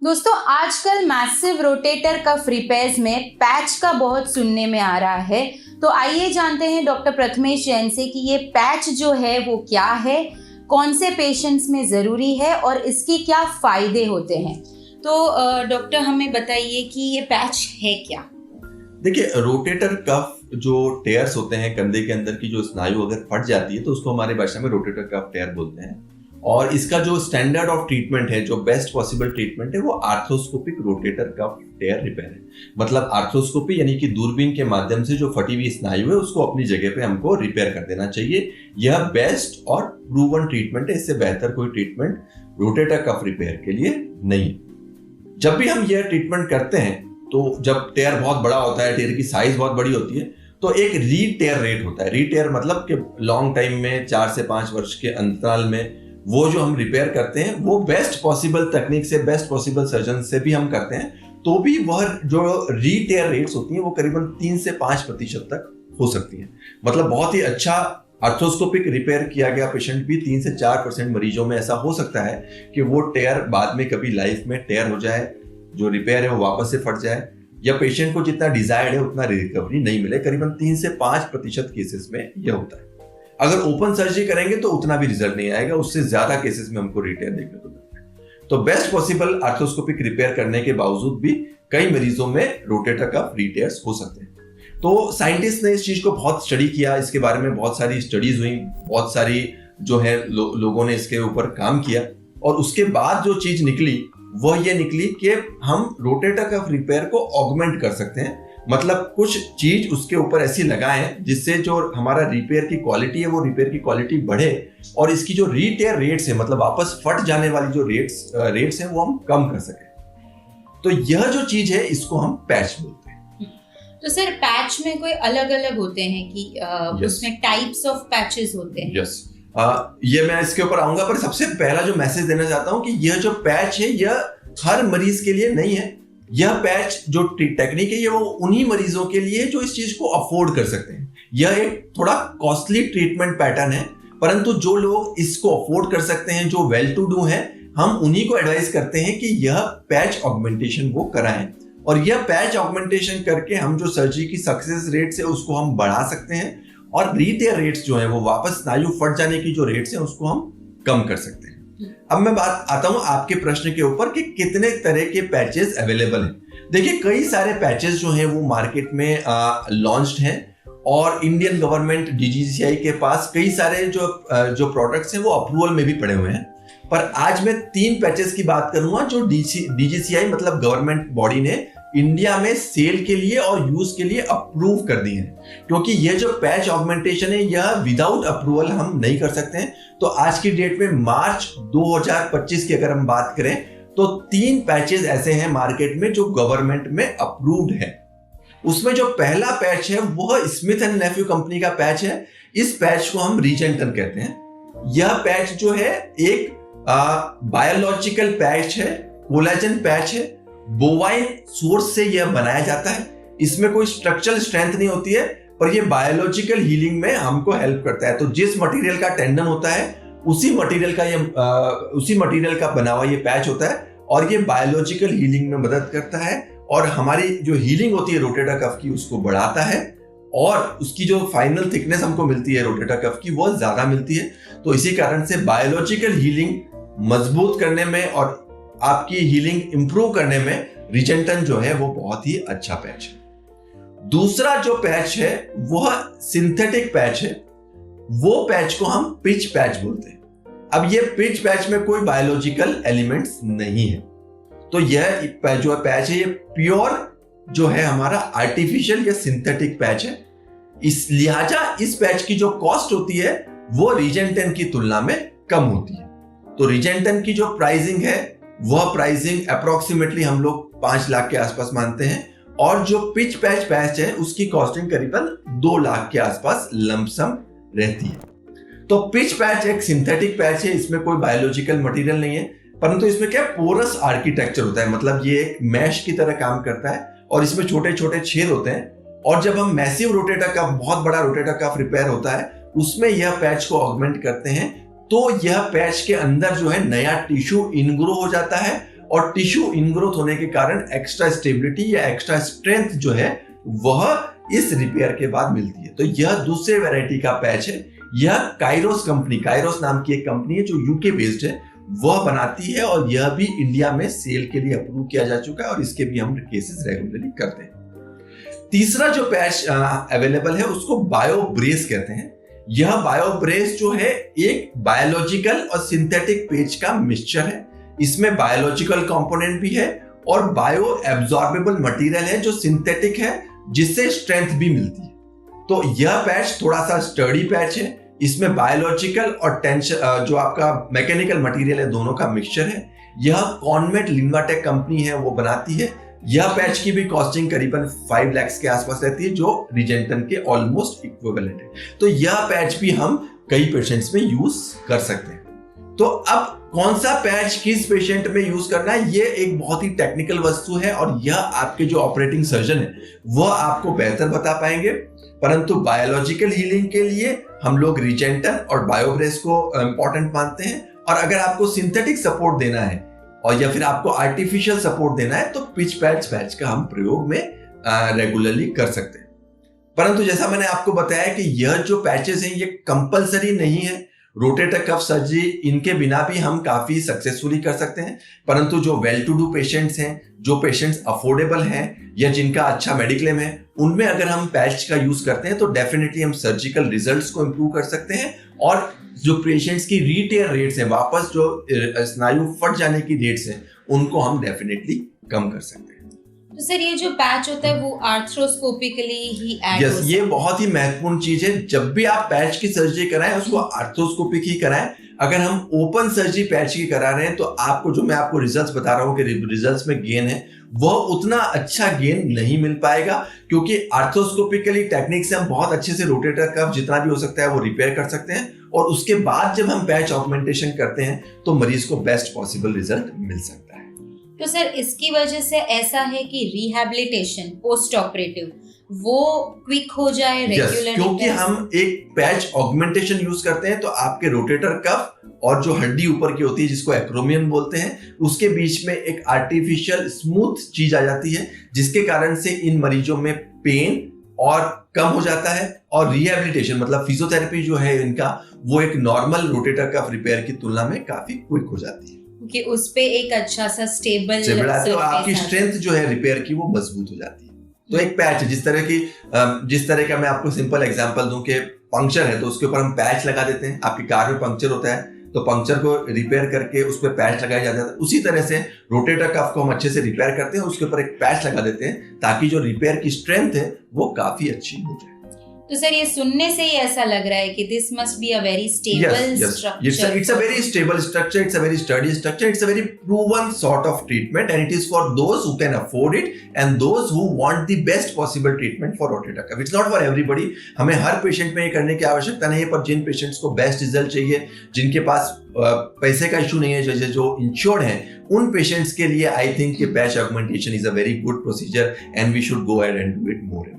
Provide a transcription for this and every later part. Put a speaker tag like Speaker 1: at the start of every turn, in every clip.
Speaker 1: दोस्तों आजकल massive rotator cuff repairs में पैच का बहुत सुनने में आ रहा है। तो आइए जानते हैं डॉक्टर प्रथमेश जैन से कि ये पैच जो है वो क्या है, कौन से पेशेंट्स में ज़रूरी है और इसके क्या फ़ायदे होते हैं। तो डॉक्टर हमें बताइए कि ये पैच है क्या।
Speaker 2: देखिए, रोटेटर कफ जो टेयर्स होते हैं कंधे के अंदर की, जो स्नायु अगर फट जाती है तो उसको हमारे भाषा में रोटेटर कफ टेयर बोलते हैं। और इसका जो स्टैंडर्ड ऑफ ट्रीटमेंट है, जो बेस्ट पॉसिबल ट्रीटमेंट है, वो आर्थ्रोस्कोपिक रोटेटर कफ टेयर रिपेयर है। मतलब आर्थ्रोस्कोपी यानी कि दूरबीन के माध्यम से जो फटी हुई स्नायु है उसको अपनी जगह पे हमको रिपेयर कर देना चाहिए। यह बेस्ट और प्रूवन ट्रीटमेंट है। इससे बेहतर कोई ट्रीटमेंट रोटेटर कफ रिपेयर के लिए नहीं है। जब भी हम यह ट्रीटमेंट करते हैं तो जब टेयर बहुत बड़ा होता है, टेयर की साइज बहुत बड़ी होती है, तो एक री टेयर रेट होता है। री टेयर मतलब कि लॉन्ग टाइम में 4 से 5 वर्ष के अंतराल में वो जो हम रिपेयर करते हैं वो बेस्ट पॉसिबल तकनीक से, बेस्ट पॉसिबल सर्जन से भी हम करते हैं, तो भी वह जो री टेयर रेट्स होती हैं वो करीबन 3 से 5% तक हो सकती हैं। मतलब बहुत ही अच्छा आर्थ्रोस्कोपिक रिपेयर किया गया पेशेंट भी 3 से 4% मरीजों में ऐसा हो सकता है कि वो टेयर बाद में कभी लाइफ में टेयर हो जाए, जो रिपेयर है वो वापस से फट जाए, या पेशेंट को जितना डिजायर्ड है उतना रिकवरी नहीं मिले। करीबन 3 से 5% केसेस में यह होता है। अगर ओपन सर्जरी करेंगे तो उतना भी रिजल्ट नहीं आएगा, उससे ज्यादा केसेस में हमको रिटेयर देखने को मिलता है। तो बेस्ट पॉसिबल आर्थ्रोस्कोपिक रिपेयर करने के बावजूद भी कई मरीजों में रोटेटर कफ रिटेयर्स हो सकते हैं। तो साइंटिस्ट ने इस चीज को बहुत स्टडी किया, इसके बारे में बहुत सारी स्टडीज हुई, बहुत सारी जो है लोगों ने इसके ऊपर काम किया, और उसके बाद जो चीज निकली वह ये निकली कि हम रोटेटर कफ रिपेयर को ऑगमेंट कर सकते हैं। मतलब कुछ चीज उसके ऊपर ऐसी लगाएं जिससे जो हमारा रिपेयर की क्वालिटी है वो रिपेयर की क्वालिटी बढ़े, और इसकी जो रीटेयर रेट्स है, मतलब वापस फट जाने वाली जो रेट्स हैं वो हम कम कर सकें। तो यह जो चीज है इसको हम पैच बोलते हैं।
Speaker 1: तो सर पैच में कोई अलग अलग होते हैं कि उसमें टाइप्स ऑफ पैचेस होते हैं?
Speaker 2: यस, ये मैं इसके ऊपर आऊंगा, पर सबसे पहला जो मैसेज देना चाहता हूं कि यह जो पैच है यह हर मरीज के लिए नहीं है। यह पैच जो टेक्निक है ये वो उन्हीं मरीजों के लिए जो इस चीज को अफोर्ड कर सकते हैं। यह एक थोड़ा कॉस्टली ट्रीटमेंट पैटर्न है, परंतु जो लोग इसको अफोर्ड कर सकते हैं, जो वेल टू डू हैं, हम उन्हीं को एडवाइस करते हैं कि यह पैच ऑगमेंटेशन वो कराएं। और यह पैच ऑगमेंटेशन करके हम जो सर्जरी की सक्सेस रेट्स है उसको हम बढ़ा सकते हैं, और रीटेयर रेट्स जो है वो वापस स्नायु फट जाने की जो रेट्स हैं उसको हम कम कर सकते हैं। अब मैं बात आता हूं आपके प्रश्न के ऊपर कि कितने तरह के पैचेस अवेलेबल हैं। देखिए, कई सारे पैचेस जो हैं वो मार्केट में लॉन्च्ड हैं, और इंडियन गवर्नमेंट DGCI के पास कई सारे जो प्रोडक्ट्स हैं वो अप्रूवल में भी पड़े हुए हैं। पर आज मैं 3 पैचेस की बात करूंगा जो DGCI मतलब गवर्नमेंट बॉडी ने इंडिया में सेल के लिए और यूज के लिए अप्रूव कर दी है। क्योंकि ये जो पैच ऑगमेंटेशन है यह विदाउट अप्रूवल हम नहीं कर सकते हैं। तो आज की डेट में मार्च 2025 की अगर हम बात करें तो 3 पैचेस ऐसे हैं मार्केट में जो गवर्नमेंट में अप्रूव्ड है। उसमें जो पहला पैच है वह स्मिथ एंड नेफ्यू कंपनी का पैच है। इस पैच को हम रीजेंटन कहते हैं। यह पैच जो है एक बायोलॉजिकल पैच है, कोलेजन पैच है, बोवाइन सोर्स से यह बनाया जाता है। इसमें कोई स्ट्रक्चरल स्ट्रेंथ नहीं होती है, पर यह बायोलॉजिकल हीलिंग में हमको हेल्प करता है। तो जिस मटेरियल का टेंडन होता है उसी मटेरियल का बना हुआ ये पैच होता है, और ये बायोलॉजिकल हीलिंग में मदद करता है, और हमारी जो हीलिंग होती है रोटेटर कफ की उसको बढ़ाता है, और उसकी जो फाइनल थिकनेस हमको मिलती है रोटेटर कफ की वो ज्यादा मिलती है। तो इसी कारण से बायोलॉजिकल हीलिंग मजबूत करने में और आपकी हीलिंग इंप्रूव करने में रीजेंटन जो है वो बहुत ही अच्छा पैच है। दूसरा जो पैच है वह सिंथेटिक पैच है। वो पैच को हम पिच पैच बोलते हैं। अब ये पिच पैच में कोई बायोलॉजिकल एलिमेंट्स नहीं है, तो यह जो पैच है ये प्योर जो है हमारा आर्टिफिशियल या सिंथेटिक पैच है। इस लिहाजा इस पैच की जो कॉस्ट होती है वो रीजेंटन की तुलना में कम होती है। तो रीजेंटन की जो प्राइसिंग है वह प्राइसिंग अप्रोक्सीमेटली हम लोग 5 लाख के आसपास मानते हैं, और जो पिच पैच है उसकी कॉस्टिंग करीबन 2 लाख के आसपास लमसम रहती है। तो पिच पैच एक सिंथेटिक पैच है, इसमें कोई बायोलॉजिकल मटेरियल नहीं है, परंतु इसमें क्या पोरस आर्किटेक्चर होता है। मतलब ये एक मैश की तरह काम करता है, और इसमें छोटे छोटे छेद होते हैं, और जब हम मैसिव रोटेटर कफ, बहुत बड़ा रोटेटर कफ रिपेयर होता है, उसमें यह पैच को ऑगमेंट करते हैं, तो यह पैच के अंदर जो है नया टिश्यू इनग्रो हो जाता है, और टिश्यू इनग्रोथ होने के कारण एक्स्ट्रा स्टेबिलिटी या एक्स्ट्रा स्ट्रेंथ जो है वह इस रिपेयर के बाद मिलती है। तो यह दूसरे वैरायटी का पैच है। यह काइरोस कंपनी, काइरोस नाम की एक कंपनी है जो यूके बेस्ड है, वह बनाती है और यह भी इंडिया में सेल के लिए अप्रूव किया जा चुका है और इसके भी हम केसेस रेगुलरली करते हैं। तीसरा जो पैच अवेलेबल है उसको बायोब्रेस कहते हैं। यह बायोब्रेस जो है एक बायोलॉजिकल और सिंथेटिक पेच का मिक्सचर है। इसमें बायोलॉजिकल कंपोनेंट भी है और बायो एब्जॉर्बेबल मटेरियल है जो सिंथेटिक है, जिससे स्ट्रेंथ भी मिलती है। तो यह पैच थोड़ा सा स्टर्डी पैच है। इसमें बायोलॉजिकल और टेंशन जो आपका मैकेनिकल मटेरियल है दोनों का मिक्सचर है। यह कॉनमेट लिन्वाटेक कंपनी है वो बनाती है। यह पैच की भी कॉस्टिंग करीबन 5 लाख के आसपास रहती है, जो रिजेंटन के ऑलमोस्ट इक्विवेलेंट है। तो यह पैच भी हम कई पेशेंट्स में यूज कर सकते हैं। तो अब कौन सा पैच किस पेशेंट में यूज करना है, ये एक बहुत ही टेक्निकल वस्तु है और यह आपके जो ऑपरेटिंग सर्जन है वह आपको बेहतर बता पाएंगे। परंतु बायोलॉजिकल हीलिंग के लिए हम लोग रिजेंटन और बायोब्रेस को इंपॉर्टेंट मानते हैं, और अगर आपको सिंथेटिक सपोर्ट देना है और या फिर आपको आर्टिफिशियल सपोर्ट देना है तो पिच पैच का हम प्रयोग में रेगुलरली कर सकते हैं। परंतु जैसा मैंने आपको बताया कि यह जो पैचेस हैं ये कंपलसरी नहीं है। रोटेटर कफ सर्जरी इनके बिना भी हम काफी सक्सेसफुली कर सकते हैं। परंतु जो वेल टू डू पेशेंट्स हैं, जो पेशेंट्स अफोर्डेबल हैं या जिनका अच्छा मेडिक्लेम है, उनमें अगर हम पैच का यूज करते हैं तो डेफिनेटली हम सर्जिकल रिजल्ट्स को इंप्रूव कर सकते हैं। और जो पेशेंट्स की रीटेयर रेट्स हैं, वापस जो स्नायु फट जाने की रेट्स हैं, उनको हम डेफिनेटली कम कर सकते हैं।
Speaker 1: तो सर ये जो पैच होता है वो आर्थ्रोस्कोपिकली ही ऐड
Speaker 2: यस, ये बहुत ही महत्वपूर्ण चीज है। जब भी आप पैच की सर्जरी कराएं उसको आर्थ्रोस्कोपिक ही कराएं। अगर हम ओपन सर्जरी पैच की करा रहे हैं तो आपको जो मैं आपको रिजल्ट्स बता रहा हूं कि रिजल्ट्स में गेन है, वह उतना अच्छा गेन नहीं मिल पाएगा, क्योंकि आर्थ्रोस्कोपिकली टेक्निक से हम बहुत अच्छे से रोटेटर कफ जितना भी हो सकता है वो रिपेयर कर सकते हैं, और उसके बाद जब हम पैच ऑगमेंटेशन करते हैं तो मरीज को बेस्ट पॉसिबल रिजल्ट मिल सकता है।
Speaker 1: तो सर इसकी वजह से ऐसा है कि रिहैबिलिटेशन पोस्ट ऑपरेटिव वो क्विक हो जाए रेगुलर,
Speaker 2: क्योंकि हम एक पैच ऑगमेंटेशन यूज करते हैं तो आपके रोटेटर कफ और जो हड्डी ऊपर की होती है जिसको एक्रोमियन बोलते हैं, उसके बीच में एक आर्टिफिशियल स्मूथ चीज आ जाती है, जिसके कारण से इन मरीजों में पेन और कम हो जाता है। और रिहैबिलिटेशन मतलब फिजियोथेरेपी जो है इनका, वो एक नॉर्मल रोटेटर कफ रिपेयर की तुलना में काफी क्विक हो जाती है,
Speaker 1: कि उस पे एक अच्छा सा स्टेबल
Speaker 2: आपकी स्ट्रेंथ जो है रिपेयर की वो मजबूत हो जाती है। तो एक पैच है, जिस तरह का मैं आपको सिंपल एग्जांपल दूं कि पंक्चर है तो उसके ऊपर हम पैच लगा देते हैं। आपकी कार में पंक्चर होता है तो पंक्चर को रिपेयर करके उस पर पैच लगाया जाता है। उसी तरह से रोटेटर कफ को हम अच्छे से रिपेयर करते हैं, उसके ऊपर एक पैच लगा देते हैं ताकि जो रिपेयर की स्ट्रेंथ है वो काफी अच्छी हो जाए।
Speaker 1: तो सर ये सुनने से ही ऐसा लग रहा है कि this must be a very stable structure.
Speaker 2: It's a very stable structure, it's a very sturdy structure, it's a very proven sort of treatment, and it is for those who can afford it and those who want the best possible treatment for rotator cuff. It's not for everybody. हमें हर patient में ये करने की आवश्यकता नहीं है, पर जिन patients को बेस्ट रिजल्ट चाहिए, जिनके पास पैसे का इशू नहीं है, जैसे जो इंश्योर्ड हैं, उन पेशेंट्स के लिए आई थिंक कि patch augmentation is a very good procedure and we should go ahead and do it more.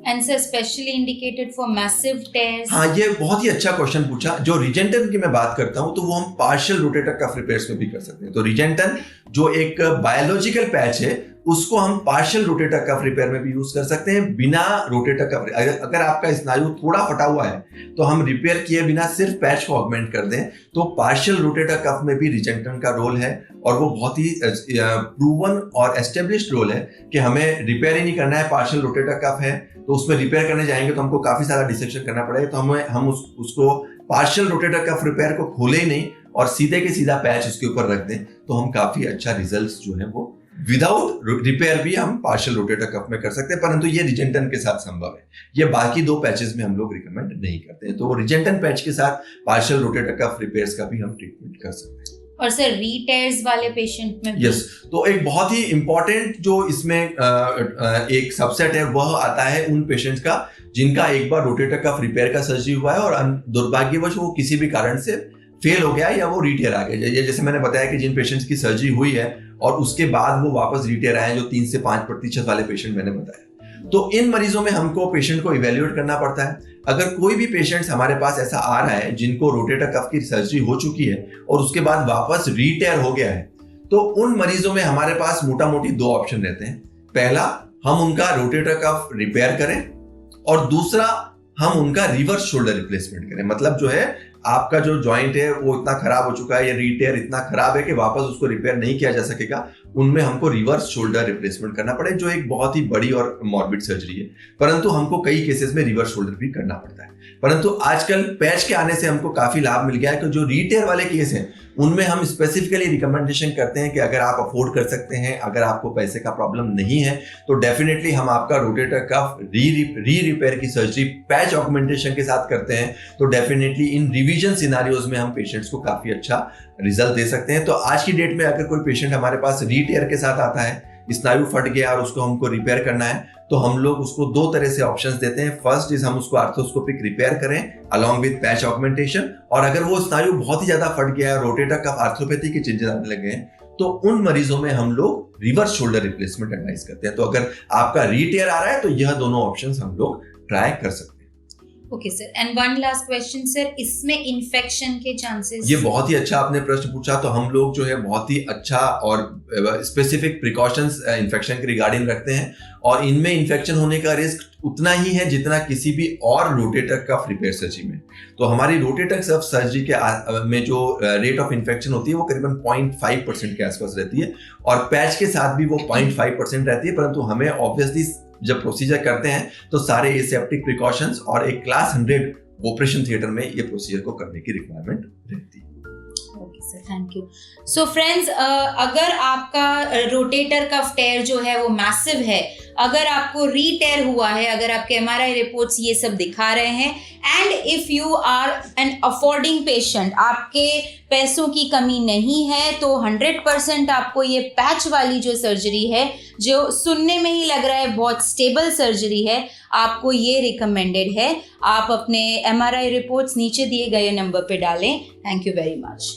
Speaker 1: And so specially indicated for massive tears.
Speaker 2: हाँ, ये बहुत ही अच्छा क्वेश्चन पूछा। जो रिजेंटन की मैं बात करता हूँ तो वो हम पार्शियल रोटेटर कफ रिपेयर्स में भी कर सकते हैं। तो रिजेंटन जो एक बायोलॉजिकल पैच है उसको हम पार्शियल रोटेटर कफ रिपेयर में भी यूज कर सकते हैं बिना रोटेटर कफ। अगर आपका स्नायु थोड़ा फटा हुआ है तो हम रिपेयर किए बिना सिर्फ पैच को ऑगमेंट कर दें तो पार्शियल रोटेटर कफ में भी रिजेंटन का रोल है, और वो बहुत ही प्रूवन और एस्टेब्लिश्ड रोल है कि हमें रिपेयर ही नहीं करना है। पार्शियल रोटेटर कफ है तो उसमें रिपेयर करने जाएंगे तो हमको काफी सारा डिसेक्शन करना पड़ेगा, तो हम उसको पार्शियल रोटेटर कफ रिपेयर को खोले ही नहीं और सीधे के सीधा पैच उसके ऊपर रख दें तो हम काफी अच्छा रिजल्ट्स जो है वो विदाउट रिपेयर भी हम पार्शियल रोटेटर कफ में कर सकते हैं। परंतु ये रिजेंटन के साथ संभव है, ये बाकी दो पैचेस में हम लोग रिकमेंड नहीं करते हैं। तो रिजेंटन पैच के साथ पार्शियल रोटेटर कफ रिपेयर्स का भी हम ट्रीटमेंट कर सकते हैं।
Speaker 1: और सर रीटेयर्स वाले पेशेंट में
Speaker 2: यस, तो एक बहुत ही इंपॉर्टेंट जो इसमें एक सबसेट है वह आता है उन पेशेंट्स का जिनका एक बार रोटेटर कफ रिपेयर का सर्जरी हुआ है और दुर्भाग्यवश वो किसी भी कारण से फेल हो गया या वो रीटेयर आ गया। जैसे मैंने बताया कि जिन पेशेंट्स की सर्जरी हुई है और उसके बाद वो वापस रीटेयर आए, जो 3 से 5% वाले पेशेंट मैंने बताया, तो इन मरीजों में हमको पेशेंट को इवेल्युएट करना पड़ता है। अगर कोई भी पेशेंट हमारे पास ऐसा आ रहा है जिनको रोटेटर कफ की सर्जरी हो चुकी है और उसके बाद वापस रीटेयर हो गया है, तो उन मरीजों में हमारे पास मोटा मोटी 2 ऑप्शन रहते हैं। पहला, हम उनका रोटेटर कफ रिपेयर करें, और दूसरा, हम उनका रिवर्स शोल्डर रिप्लेसमेंट करें। मतलब जो है आपका जो जॉइंट है वो इतना खराब हो चुका है या रीटेयर इतना खराब है कि वापस उसको रिपेयर नहीं किया जा सकेगा, उनमें हमको रिवर्स शोल्डर रिप्लेसमेंट करना पड़े, जो एक बहुत ही बड़ी और मॉर्बिड सर्जरी है। परंतु हमको कई केसेस में रिवर्स शोल्डर भी करना पड़ता है। परंतु आजकल पैच के आने से हमको काफी लाभ मिल गया है कि जो रीटेयर वाले केस हैं उनमें हम स्पेसिफिकली रिकमेंडेशन करते हैं कि अगर आप अफोर्ड कर सकते हैं, अगर आपको पैसे का प्रॉब्लम नहीं है, तो डेफिनेटली हम आपका रोटेटर कफ री रिपेयर की सर्जरी पैच ऑगमेंटेशन के साथ करते हैं। तो डेफिनेटली इन रिवीजन सिनारियोज में हम पेशेंट्स को काफी अच्छा रिजल्ट दे सकते हैं। तो आज की डेट में अगर कोई पेशेंट हमारे पास रीटेयर के साथ आता है, स्नायु फट गया और उसको हमको रिपेयर करना है, तो हम लोग उसको 2 तरह से ऑप्शंस देते हैं। फर्स्ट इज हम उसको आर्थोस्कोपिक रिपेयर करें अलॉन्ग विद पैच ऑगमेंटेशन, और अगर वो स्नायु बहुत ही ज्यादा फट गया है, रोटेटर कफ आर्थ्रोपैथी के चेंजेस आने लगे हैं, तो उन मरीजों में हम लोग रिवर्स शोल्डर रिप्लेसमेंट एडवाइस करते हैं। तो अगर आपका रीटेयर आ रहा है तो यह दोनों ऑप्शंस हम लोग ट्राई कर सकते हैं।
Speaker 1: Okay sir, and one last question sir, इसमें इन्फेक्शन के चांसेस?
Speaker 2: ये बहुत ही अच्छा आपने प्रश्न पूछा। तो हम लोग जो है बहुत ही अच्छा और स्पेसिफिक प्रिकॉशंस इन्फेक्शन के रिगार्डिंग रखते हैं, और इनमें इन्फेक्शन होने का रिस्क उतना ही है जितना किसी भी और रोटेटर कफ रिपेयर सर्जरी में। तो हमारी रोटेटर कफ सर्जरी के में जो रेट ऑफ इन्फेक्शन होती है वो करीबन 0.5% के आसपास रहती है, और पैच के साथ भी वो 0.5% रहती है। परंतु हमें ऑब्वियसली जब प्रोसीजर करते हैं तो सारे एसेप्टिक प्रिकॉशंस और एक क्लास 100 ऑपरेशन थिएटर में ये प्रोसीजर को करने की रिक्वायरमेंट रहती है।
Speaker 1: Okay sir, thank you. So friends, अगर आपका रोटेटर कफ टेयर जो है वो मैसिव है, अगर आपको रीटेयर हुआ है, अगर आपके एमआरआई रिपोर्ट्स ये सब दिखा रहे हैं, and if you are an affording patient, आपके पैसों की कमी नहीं है, तो 100% आपको ये पैच वाली जो सर्जरी है, जो सुनने में ही लग रहा है बहुत स्टेबल सर्जरी है, आपको ये रिकमेंडेड है। आप अपने एमआरआई रिपोर्ट्स नीचे दिए गए नंबर पे डालें। Thank you very much.